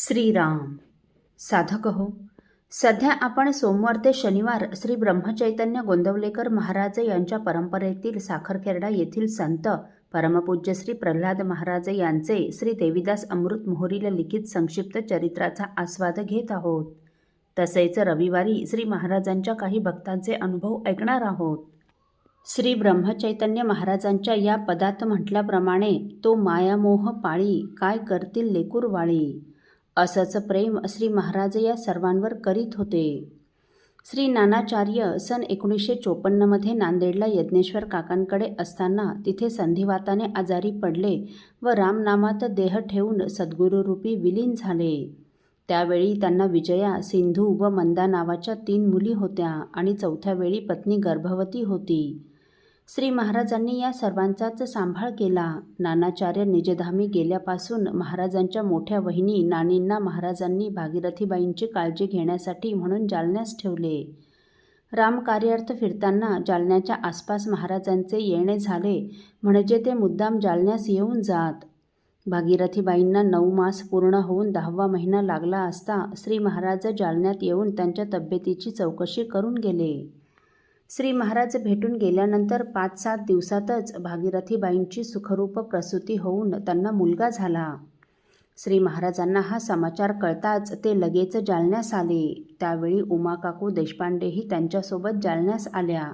श्रीराम. साधक हो, सध्या आपण सोमवार ते शनिवार श्री ब्रह्मचैतन्य गोंदवलेकर महाराज यांच्या परंपरेतील साखरखेर्डा येथील संत परमपूज्य श्री प्रल्हाद महाराज यांचे श्री देवीदास अमृत मोहोरीला लिखित संक्षिप्त चरित्राचा आस्वाद घेत आहोत. तसेच रविवारी श्री महाराजांच्या काही भक्तांचे अनुभव ऐकणार आहोत. श्री ब्रह्मचैतन्य महाराजांच्या या पदात म्हटल्याप्रमाणे, तो मायामोह पाळी, काय करतील लेकूरवाळी. असंच प्रेम श्री महाराज या सर्वांवर करीत होते. श्री नानाचार्य सन 1954 नांदेडला यज्ञेश्वर काकांकडे असताना तिथे संधिवाताने आजारी पडले व रामनामात देह ठेवून सद्गुरूरूपी विलीन झाले. त्यावेळी त्यांना विजया, सिंधू व मंदा नावाच्या 3 मुली होत्या आणि 4थ्या वेळी पत्नी गर्भवती होती. श्री महाराजांनी या सर्वांचाच सांभाळ केला. नानाचार्य निजधामी गेल्यापासून महाराजांच्या मोठ्या वहिनी नानींना महाराजांनी भागीरथीबाईंची काळजी घेण्यासाठी म्हणून जालन्यास ठेवले. रामकार्यार्थ फिरताना जालन्याच्या आसपास महाराजांचे येणे झाले, म्हणजे ते मुद्दाम जालन्यास येऊन जात. भागीरथीबाईंना 9 मास पूर्ण होऊन 10वा महिना लागला असता श्री महाराज जालन्यात येऊन त्यांच्या तब्येतीची चौकशी करून गेले. श्री महाराज भेटून गेल्यानंतर 5-7 दिवसातच भागीरथीबाईंची सुखरूप प्रसूती होऊन त्यांना मुलगा झाला. श्री महाराजांना हा समाचार कळताच ते लगेच जालन्यास आले. त्यावेळी उमाकाकू देशपांडेही त्यांच्यासोबत जालन्यास आल्या.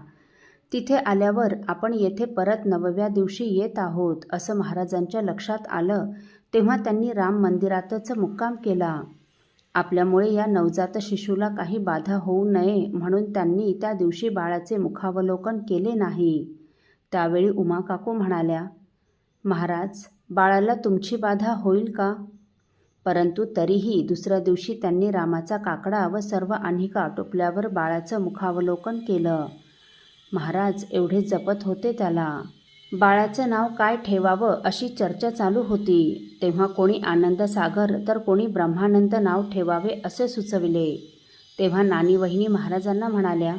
तिथे आल्यावर आपण येथे परत 9व्या दिवशी येत आहोत असं महाराजांच्या लक्षात आलं, तेव्हा त्यांनी राम मंदिरातच मुक्काम केला. आपल्यामुळे या नवजात शिशूला काही बाधा होऊ नये म्हणून त्यांनी त्या दिवशी बाळाचे मुखावलोकन केले नाही. त्यावेळी उमाकाकू म्हणाल्या, महाराज, बाळाला तुमची बाधा होईल का? परंतु तरीही दुसऱ्या दिवशी त्यांनी रामाचा काकडा व सर्व आह्निका आटोपल्यावर बाळाचं मुखावलोकन केलं. महाराज एवढे जपत होते त्याला. बाळाचं नाव काय ठेवावं अशी चर्चा चालू होती. तेव्हा कोणी आनंद सागर तर कोणी ब्रह्मानंद नाव ठेवावे असे सुचविले. तेव्हा नानी वहिनी महाराजांना म्हणाल्या,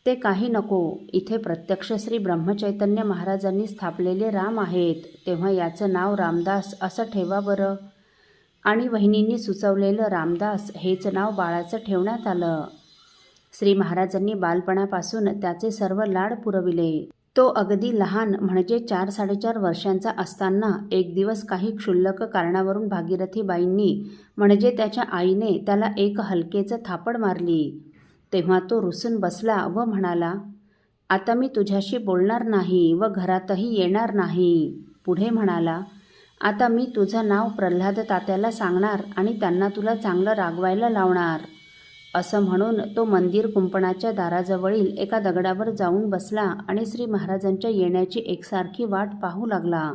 ते काही नको, इथे प्रत्यक्ष श्री ब्रह्मचैतन्य महाराजांनी स्थापलेले राम आहेत, तेव्हा याचं नाव रामदास असं ठेवा बरं. आणि वहिनींनी सुचवलेलं रामदास हेच नाव बाळाचं ठेवण्यात आलं. श्री महाराजांनी बालपणापासून त्याचे सर्व लाड पुरविले. तो अगदी लहान म्हणजे 4-4.5 वर्षांचा असताना एक दिवस काही क्षुल्लक कारणावरून भागीरथीबाईंनी म्हणजे त्याच्या आईने त्याला एक हलकेच थापड मारली. तेव्हा तो रुसून बसला व म्हणाला, आता मी तुझ्याशी बोलणार नाही व घरातही येणार नाही. पुढे म्हणाला, आता मी तुझं नाव प्रल्हाद तात्याला सांगणार आणि त्यांना तुला चांगलं रागवायला लावणार. असं म्हणून तो मंदिर कुंपणाच्या दाराजवळील एका दगडावर जाऊन बसला आणि श्री महाराजांच्या येण्याची एकसारखी वाट पाहू लागला.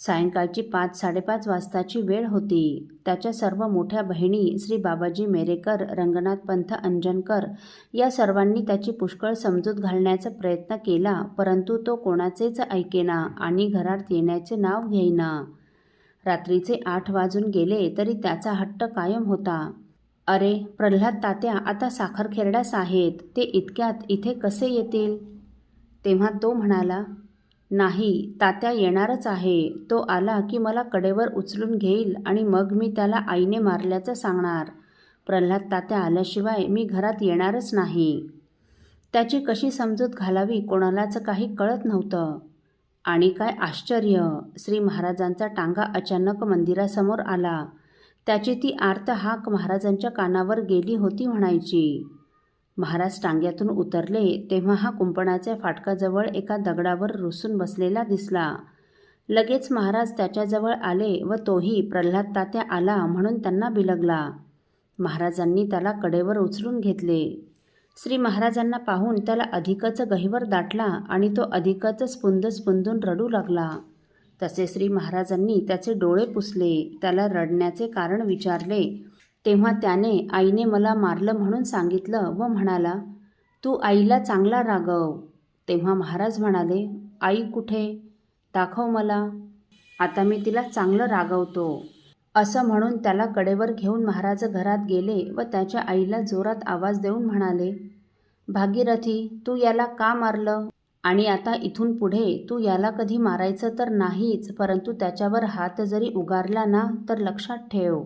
सायंकाळची 5-5:30 वाजताची वेळ होती. त्याच्या सर्व मोठ्या बहिणी श्री बाबाजी मेरेकर, रंगनाथपंत अंजनकर या सर्वांनी त्याची पुष्कळ समजूत घालण्याचा प्रयत्न केला, परंतु तो कोणाचेच ऐकेना आणि घरात येण्याचे नाव घेईना. रात्रीचे 8 वाजून गेले तरी त्याचा हट्ट कायम होता. अरे प्रल्हाद तात्या आता साखरखेर्ड्यास आहेत, ते इतक्यात इथे कसे येतील? तेव्हा तो म्हणाला, नाही, तात्या येणारच आहे. तो आला की मला कडेवर उचलून घेईल आणि मग मी त्याला आईने मारल्याचं सांगणार. प्रल्हाद तात्या आल्याशिवाय मी घरात येणारच नाही. त्याची कशी समजूत घालावी कोणालाच काही कळत नव्हतं. आणि काय आश्चर्य, श्री महाराजांचा टांगा अचानक मंदिरासमोर आला. त्याची ती आर्त हाक महाराजांच्या कानावर गेली होती म्हणायची. महाराज टांग्यातून उतरले तेव्हा हा कुंपणाच्या फाटकाजवळ एका दगडावर रुसून बसलेला दिसला. लगेच महाराज त्याच्याजवळ आले व तोही प्रल्हाद तात्या आला म्हणून त्यांना बिलगला. महाराजांनी त्याला कडेवर उचलून घेतले. श्री महाराजांना पाहून त्याला अधिकच गहिवर दाटला आणि तो अधिकच स्पुंदून रडू लागला. तसे श्री महाराजांनी त्याचे डोळे पुसले, त्याला रडण्याचे कारण विचारले. तेव्हा त्याने आईने मला मारलं म्हणून सांगितलं व म्हणाला, तू आईला चांगला रागव. तेव्हा महाराज म्हणाले, आई कुठे? दाखव मला, आता मी तिला चांगलं रागवतो. असं म्हणून त्याला कडेवर घेऊन महाराज घरात गेले व त्याच्या आईला जोरात आवाज देऊन म्हणाले, भागीरथी, तू याला का मारलं? आणि आता इथून पुढे तू याला कधी मारायचं तर नाहीच, परंतु त्याच्यावर हात जरी उगारला ना तर लक्षात ठेव,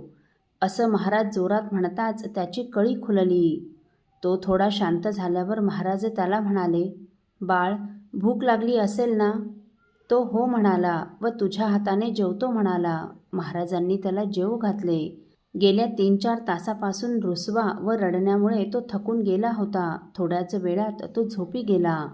असं महाराज जोरात म्हणताच त्याची कळी खुलली. तो थोडा शांत झाल्यावर महाराज त्याला म्हणाले, बाळ, भूक लागली असेल ना? तो हो म्हणाला व तुझ्या हाताने जेवतो म्हणाला. महाराजांनी त्याला जेवू घातले. गेल्या 3-4 तासापासून रुसवा व रडण्यामुळे तो थकून गेला होता. थोड्याच वेळात तो झोपी गेला.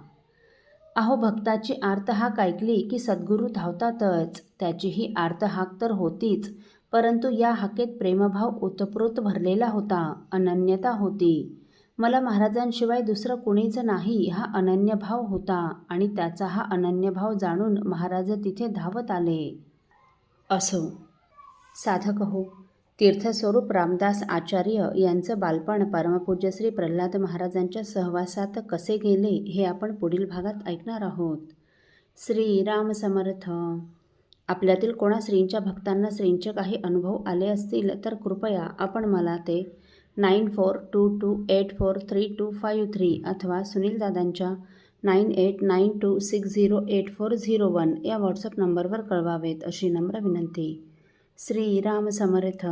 अहो, भक्ताची आर्तहाक ऐकली की सद्गुरू धावतातच. त्याची ही आर्तहाक तर होतीच, परंतु या हाकेत प्रेमभाव ओतप्रोत भरलेला होता, अनन्यता होती. मला महाराजांशिवाय दुसरं कुणीच नाही हा अनन्यभाव होता आणि त्याचा हा अनन्यभाव जाणून महाराज तिथे धावत आले. असो. साधक हो, तीर्थस्वरूप रामदास आचार्य यांचं बालपण परमपूज्य श्री प्रल्हाद महाराजांच्या सहवासात कसे गेले हे आपण पुढील भागात ऐकणार आहोत. श्री राम समर्थ. आपल्यातील कोणा श्रींच्या भक्तांना श्रींचे काही अनुभव आले असतील तर कृपया आपण मला ते 9422843253 अथवा सुनीलदादांच्या 9892608401 या व्हॉट्सअप नंबरवर कळवावेत अशी नम्र विनंती. श्रीराम समर्थ.